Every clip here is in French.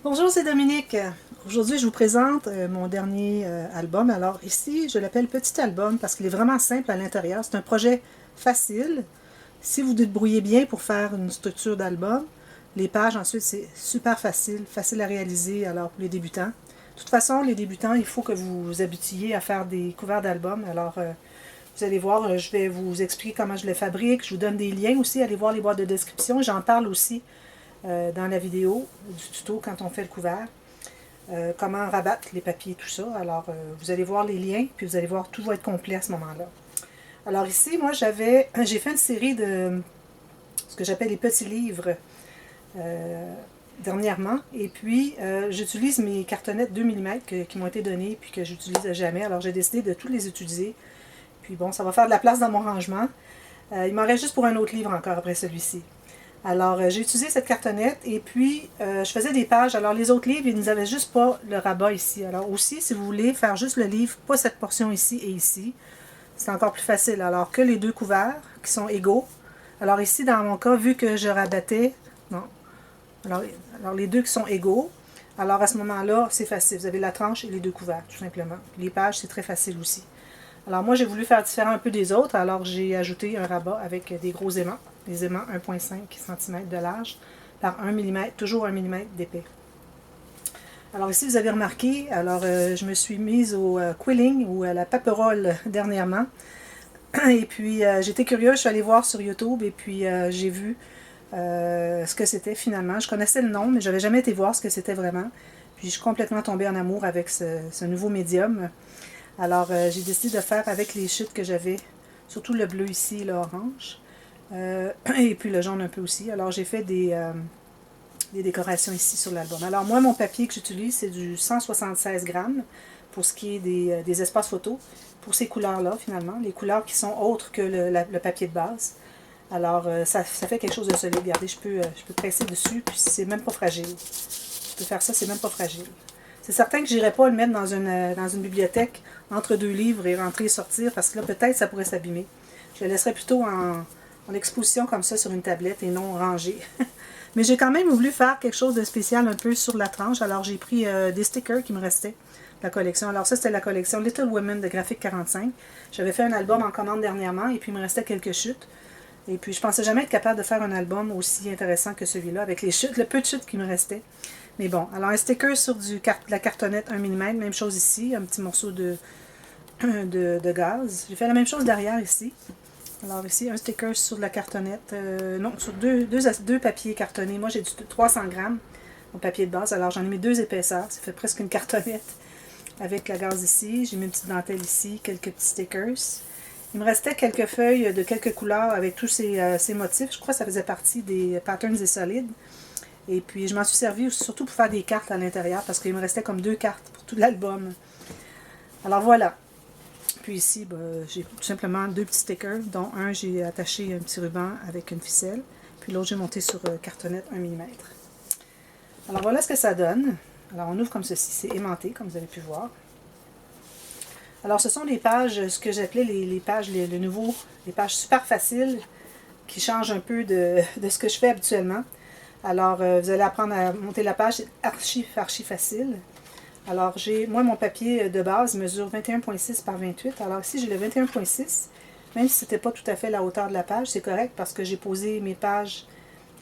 Bonjour, c'est Dominique. Aujourd'hui, je vous présente mon dernier album. Alors ici, je l'appelle Petit Album parce qu'il est vraiment simple à l'intérieur. C'est un projet facile. Si vous vous débrouillez bien pour faire une structure d'album, les pages ensuite, c'est super facile, facile à réaliser alors pour les débutants. De toute façon, les débutants, il faut que vous vous habituiez à faire des couverts d'albums. Alors, vous allez voir, je vais vous expliquer comment je les fabrique. Je vous donne des liens aussi. Allez voir les boîtes de description. J'en parle aussi dans la vidéo du tuto quand on fait le couvert. Comment rabattre les papiers, tout ça. Alors, vous allez voir les liens, puis vous allez voir, tout va être complet à ce moment-là. Alors ici, moi, j'ai fait une série de ce que j'appelle les petits livres dernièrement. Et puis, j'utilise mes cartonnettes 2 mm qui m'ont été données, puis que j'utilise jamais. Alors, j'ai décidé de tous les utiliser. Puis bon, ça va faire de la place dans mon rangement. Il m'en reste juste pour un autre livre encore après celui-ci. Alors, j'ai utilisé cette cartonnette et puis je faisais des pages. Alors, les autres livres, ils nous avaient juste pas le rabat ici. Alors, aussi, si vous voulez faire juste le livre, pas cette portion ici et ici, c'est encore plus facile. Alors, que les deux couverts qui sont égaux. Alors, ici, dans mon cas, vu que je rabattais, non. Alors, alors les deux qui sont égaux. Alors, à ce moment-là, c'est facile. Vous avez la tranche et les deux couverts, tout simplement. Les pages, c'est très facile aussi. Alors moi, j'ai voulu faire différent un peu des autres, alors j'ai ajouté un rabat avec des gros aimants, des aimants 1,5 cm de large par 1 mm, toujours 1 mm d'épais. Alors ici, vous avez remarqué, alors je me suis mise au quilling ou à la paperole dernièrement. Et puis j'étais curieuse, je suis allée voir sur YouTube et puis j'ai vu ce que c'était finalement. Je connaissais le nom, mais je n'avais jamais été voir ce que c'était vraiment. Puis je suis complètement tombée en amour avec ce nouveau médium. Alors, j'ai décidé de faire avec les chutes que j'avais, surtout le bleu ici, l'orange, et puis le jaune un peu aussi. Alors, j'ai fait des décorations ici sur l'album. Alors, moi, mon papier que j'utilise, c'est du 176 grammes pour ce qui est des espaces photos, pour ces couleurs-là, finalement, les couleurs qui sont autres que le papier de base. Alors, ça fait quelque chose de solide. Regardez, je peux presser dessus, puis c'est même pas fragile. Je peux faire ça, c'est même pas fragile. C'est certain que je n'irai pas le mettre dans une bibliothèque entre deux livres et rentrer et sortir, parce que là, peut-être, ça pourrait s'abîmer. Je le laisserai plutôt en exposition comme ça sur une tablette et non rangé. Mais j'ai quand même voulu faire quelque chose de spécial un peu sur la tranche. Alors, j'ai pris des stickers qui me restaient de la collection. Alors, ça, c'était la collection Little Women de Graphique 45. J'avais fait un album en commande dernièrement et puis il me restait quelques chutes. Et puis, je pensais jamais être capable de faire un album aussi intéressant que celui-là, avec les chutes, le peu de chutes qui me restaient. Mais bon, alors un sticker sur de la cartonnette 1 mm, même chose ici, un petit morceau de gaz. J'ai fait la même chose derrière ici. Alors ici, un sticker sur de la cartonnette, non, sur deux papiers cartonnés. Moi, j'ai du 300 grammes au papier de base, alors j'en ai mis deux épaisseurs, ça fait presque une cartonnette avec la gaz ici. J'ai mis une petite dentelle ici, quelques petits stickers. Il me restait quelques feuilles de quelques couleurs avec tous ces motifs. Je crois que ça faisait partie des patterns et solides. Et puis, je m'en suis servi surtout pour faire des cartes à l'intérieur parce qu'il me restait comme deux cartes pour tout l'album. Alors voilà. Puis ici, j'ai tout simplement deux petits stickers, dont un, j'ai attaché un petit ruban avec une ficelle. Puis l'autre, j'ai monté sur cartonnette 1 mm. Alors voilà ce que ça donne. Alors on ouvre comme ceci, c'est aimanté, comme vous avez pu voir. Alors ce sont les pages, ce que j'appelais les pages, les pages super faciles, qui changent un peu de ce que je fais habituellement. Alors, vous allez apprendre à monter la page, c'est archi facile. Alors, moi, mon papier de base mesure 21,6 par 28. Alors ici, j'ai le 21,6. Même si ce n'était pas tout à fait la hauteur de la page, c'est correct parce que j'ai posé mes pages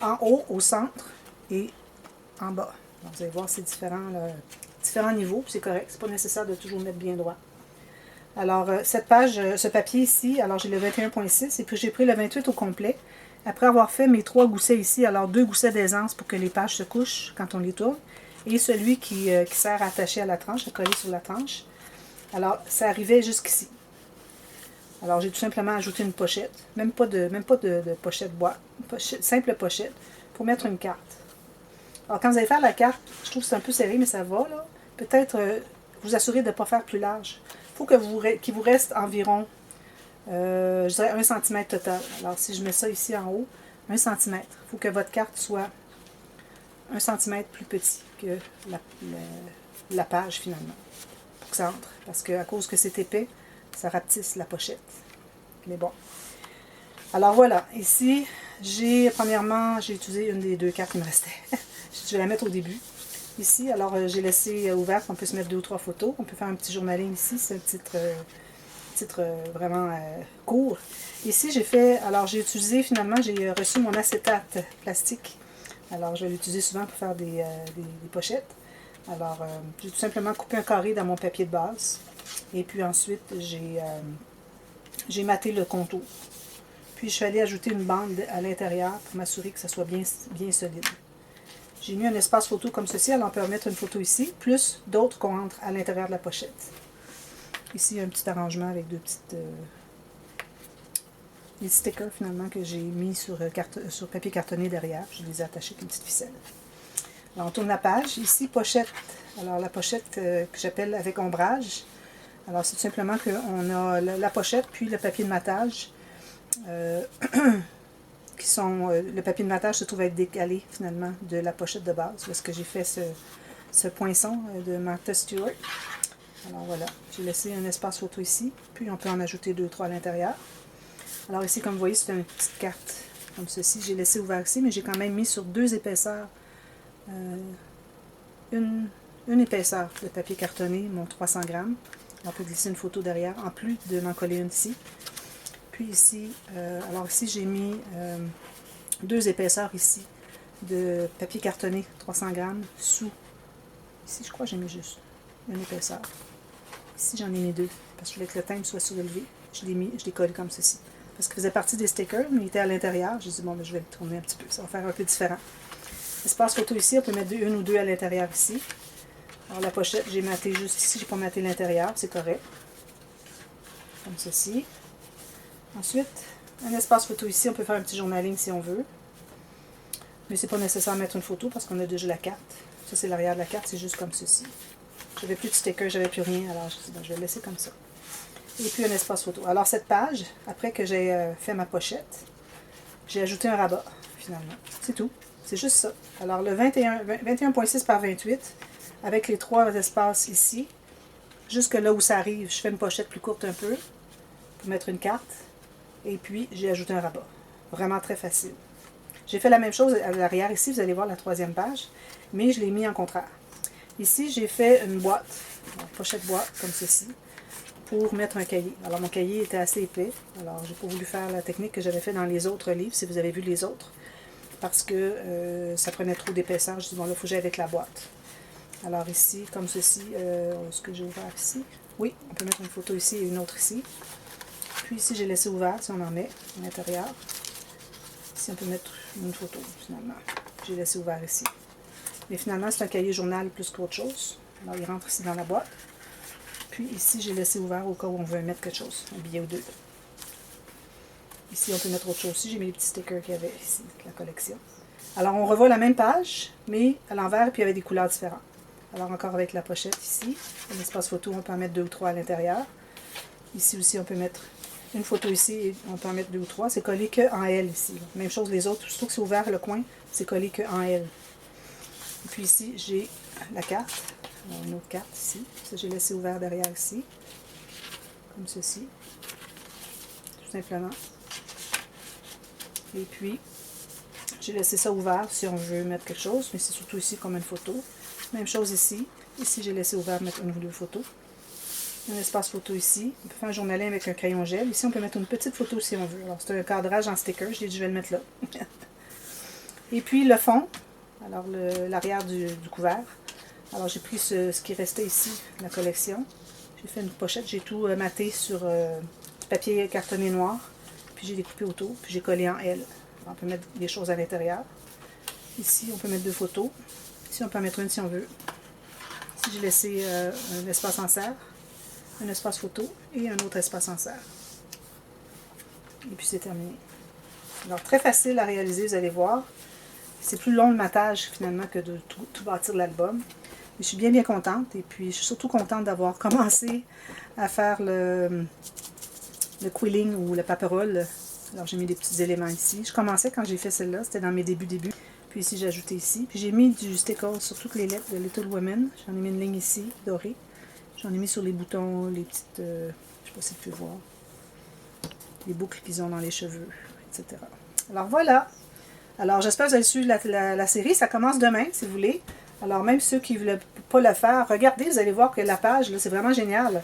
en haut, au centre, et en bas. Donc, vous allez voir, c'est différents niveaux, c'est correct. C'est pas nécessaire de toujours mettre bien droit. Alors, cette page, ce papier ici, alors j'ai le 21,6 et puis j'ai pris le 28 au complet. Après avoir fait mes trois goussets ici, alors deux goussets d'aisance pour que les pages se couchent quand on les tourne, et celui qui sert à attacher à la tranche, à coller sur la tranche. Alors, ça arrivait jusqu'ici. Alors, j'ai tout simplement ajouté une pochette, même pas de pochette bois, simple pochette, pour mettre une carte. Alors, quand vous allez faire la carte, je trouve que c'est un peu serré, mais ça va, là. Peut-être vous assurer de ne pas faire plus large. Il faut qu'il vous reste environ, je dirais 1 cm total. Alors, si je mets ça ici en haut, 1 cm. Il faut que votre carte soit 1 cm plus petit que la page, finalement, pour que ça entre. Parce qu'à cause que c'est épais, ça rapetisse la pochette. Mais bon. Alors, voilà. Ici, premièrement, j'ai utilisé une des deux cartes qui me restaient. Je vais la mettre au début. Ici, alors j'ai laissé ouvert qu'on puisse mettre 2 ou 3 photos. On peut faire un petit journaling ici, c'est un titre vraiment court. Ici, j'ai fait, alors j'ai utilisé finalement, j'ai reçu mon acétate plastique. Alors je vais l'utiliser souvent pour faire des pochettes. Alors j'ai tout simplement coupé un carré dans mon papier de base. Et puis ensuite, j'ai maté le contour. Puis je suis allée ajouter une bande à l'intérieur pour m'assurer que ça soit bien, bien solide. J'ai mis un espace photo comme ceci, alors on peut remettre une photo ici, plus d'autres qu'on rentre à l'intérieur de la pochette. Ici, un petit arrangement avec des stickers finalement que j'ai mis sur papier cartonné derrière. Je les ai attachés avec une petite ficelle. Alors on tourne la page. Ici, pochette. Alors la pochette que j'appelle avec ombrage. Alors c'est tout simplement qu'on a la pochette puis le papier de matage. Le papier de matage se trouve être décalé finalement de la pochette de base. Parce que j'ai fait ce poinçon de Martha Stewart. Alors voilà, j'ai laissé un espace photo ici, puis on peut en ajouter 2 ou 3 à l'intérieur. Alors ici, comme vous voyez, c'est une petite carte comme ceci. J'ai laissé ouvert ici, mais j'ai quand même mis sur 2 épaisseurs. Une épaisseur de papier cartonné, mon 300 grammes. On peut glisser une photo derrière, en plus de m'en coller une ici. Puis ici, alors ici j'ai mis 2 épaisseurs ici de papier cartonné 300 grammes sous. Ici, je crois que j'ai mis juste une épaisseur. Ici, j'en ai mis 2, parce que je voulais que le timbre soit surélevé. Je l'ai collé comme ceci. Parce qu'il faisait partie des stickers, mais il était à l'intérieur. J'ai dit, bon, ben, je vais le tourner un petit peu. Ça va faire un peu différent. Espace photo ici, on peut mettre une ou deux à l'intérieur ici. Alors, la pochette, j'ai maté juste ici. J'ai pas maté l'intérieur, c'est correct. Comme ceci. Ensuite, un espace photo ici. On peut faire un petit journaling si on veut. Mais c'est pas nécessaire de mettre une photo parce qu'on a déjà la carte. Ça, c'est l'arrière de la carte. C'est juste comme ceci. J'avais plus de stickers, j'avais plus rien, alors je me suis dit, ben, je vais le laisser comme ça. Et puis un espace photo. Alors cette page, après que j'ai fait ma pochette, j'ai ajouté un rabat, finalement. C'est tout. C'est juste ça. Alors le 21.6 par 28, avec les 3 espaces ici, jusque là où ça arrive, je fais une pochette plus courte un peu, pour mettre une carte, et puis j'ai ajouté un rabat. Vraiment très facile. J'ai fait la même chose à l'arrière ici, vous allez voir la 3e page, mais je l'ai mis en contraire. Ici, j'ai fait une boîte, une pochette boîte, comme ceci, pour mettre un cahier. Alors, mon cahier était assez épais, alors j'ai pas voulu faire la technique que j'avais fait dans les autres livres, si vous avez vu les autres, parce que ça prenait trop d'épaisseur. Je dis, bon, là, il faut que j'aille avec la boîte. Alors ici, comme ceci, est-ce que j'ai ouvert ici? Oui, on peut mettre une photo ici et une autre ici. Puis ici, j'ai laissé ouvert, si on en met, à l'intérieur. Ici, on peut mettre une photo, finalement. J'ai laissé ouvert ici. Mais finalement, c'est un cahier journal plus qu'autre chose. Alors, il rentre ici dans la boîte. Puis ici, j'ai laissé ouvert au cas où on veut mettre quelque chose, un billet ou 2. Ici, on peut mettre autre chose aussi. J'ai mis les petits stickers qu'il y avait ici, la collection. Alors, on revoit la même page, mais à l'envers, puis avec des couleurs différentes. Alors, encore avec la pochette ici. Un espace photo, on peut en mettre 2 ou 3 à l'intérieur. Ici aussi, on peut mettre une photo ici et on peut en mettre 2 ou 3. C'est collé qu'en L ici. Même chose les autres. Surtout que c'est ouvert le coin, c'est collé qu'en L. Et puis ici, j'ai la carte. Alors, une autre carte ici. Ça, j'ai laissé ouvert derrière ici. Comme ceci. Tout simplement. Et puis, j'ai laissé ça ouvert si on veut mettre quelque chose. Mais c'est surtout ici comme une photo. Même chose ici. Ici, j'ai laissé ouvert mettre une ou 2 photos. Un espace photo ici. On peut faire un journaling avec un crayon gel. Ici, on peut mettre une petite photo si on veut. Alors, c'est un cadrage en sticker. Je dit, je vais le mettre là. Et puis, le fond. Alors, l'arrière du couvert. Alors, j'ai pris ce qui restait ici, la collection. J'ai fait une pochette. J'ai tout maté sur du papier cartonné noir. Puis, j'ai découpé autour. Puis, j'ai collé en L. Alors, on peut mettre des choses à l'intérieur. Ici, on peut mettre 2 photos. Ici, on peut en mettre une si on veut. Ici, j'ai laissé un espace en serre. Un espace photo et un autre espace en serre. Et puis c'est terminé. Alors très facile à réaliser, vous allez voir. C'est plus long le matage finalement que de tout bâtir l'album. Je suis bien contente et puis je suis surtout contente d'avoir commencé à faire le quilling ou le paperole. Alors j'ai mis des petits éléments ici. Je commençais quand j'ai fait celle-là, c'était dans mes débuts. Puis ici j'ai ajouté ici. Puis j'ai mis du sticker sur toutes les lettres de Little Women. J'en ai mis une ligne ici, dorée. J'en ai mis sur les boutons, les petites, je ne sais pas si tu peux voir, les boucles qu'ils ont dans les cheveux, etc. Alors voilà. Alors j'espère que vous avez suivi la série. Ça commence demain, si vous voulez. Alors, même ceux qui ne voulaient pas le faire, regardez, vous allez voir que la page, là, c'est vraiment génial.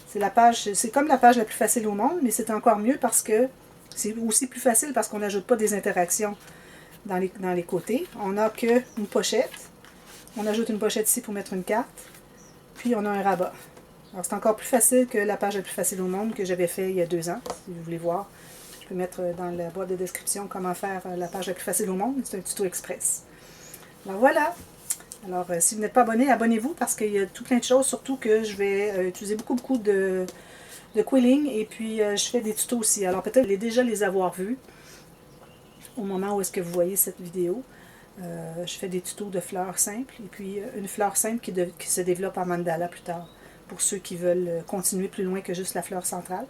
C'est la page, c'est comme la page la plus facile au monde, mais c'est encore mieux parce que c'est aussi plus facile parce qu'on n'ajoute pas des interactions dans les côtés. On n'a qu'une pochette. On ajoute une pochette ici pour mettre une carte. Puis on a un rabat. Alors c'est encore plus facile que la page la plus facile au monde que j'avais fait il y a 2 ans. Si vous voulez voir, je peux mettre dans la boîte de description comment faire la page la plus facile au monde. C'est un tuto express. Alors voilà. Alors si vous n'êtes pas abonné, abonnez-vous parce qu'il y a tout plein de choses. Surtout que je vais utiliser beaucoup de quilling et puis je fais des tutos aussi. Alors peut-être déjà les avoir vus au moment où est-ce que vous voyez cette vidéo. Je fais des tutos de fleurs simples et puis une fleur simple qui se développe en mandala plus tard pour ceux qui veulent continuer plus loin que juste la fleur centrale.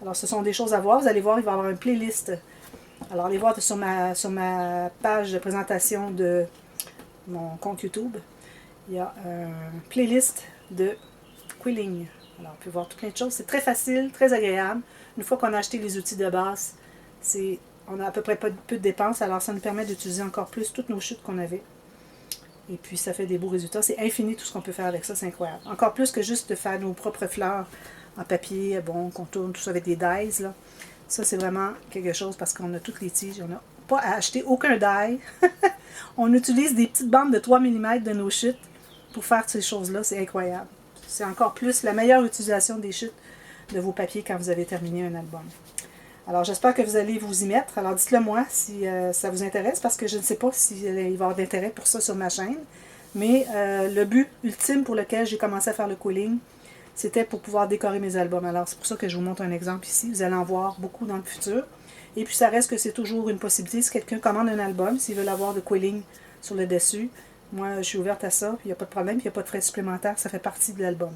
Alors ce sont des choses à voir. Vous allez voir, il va y avoir une playlist. Alors allez voir sur ma page de présentation de mon compte YouTube. Il y a une playlist de quilling. Alors on peut voir tout plein de choses. C'est très facile, très agréable. Une fois qu'on a acheté les outils de base, on a à peu près peu de dépenses, alors ça nous permet d'utiliser encore plus toutes nos chutes qu'on avait. Et puis ça fait des beaux résultats. C'est infini tout ce qu'on peut faire avec ça, c'est incroyable. Encore plus que juste de faire nos propres fleurs en papier, bon, qu'on tourne tout ça avec des dies, là. Ça, c'est vraiment quelque chose parce qu'on a toutes les tiges. On n'a pas à acheter aucun die. On utilise des petites bandes de 3 mm de nos chutes pour faire ces choses-là. C'est incroyable. C'est encore plus la meilleure utilisation des chutes de vos papiers quand vous avez terminé un album. Alors, j'espère que vous allez vous y mettre. Alors, dites-le moi si ça vous intéresse, parce que je ne sais pas s'il va y avoir d'intérêt pour ça sur ma chaîne. Mais le but ultime pour lequel j'ai commencé à faire le quilling, c'était pour pouvoir décorer mes albums. Alors, c'est pour ça que je vous montre un exemple ici. Vous allez en voir beaucoup dans le futur. Et puis, ça reste que c'est toujours une possibilité. Si quelqu'un commande un album, s'il veut l'avoir de quilling sur le dessus, moi, je suis ouverte à ça. Puis, il n'y a pas de problème. Puis, il n'y a pas de frais supplémentaires. Ça fait partie de l'album.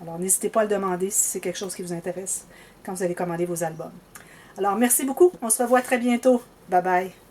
Alors, n'hésitez pas à le demander si c'est quelque chose qui vous intéresse quand vous allez commander vos albums. Alors, merci beaucoup. On se revoit très bientôt. Bye bye.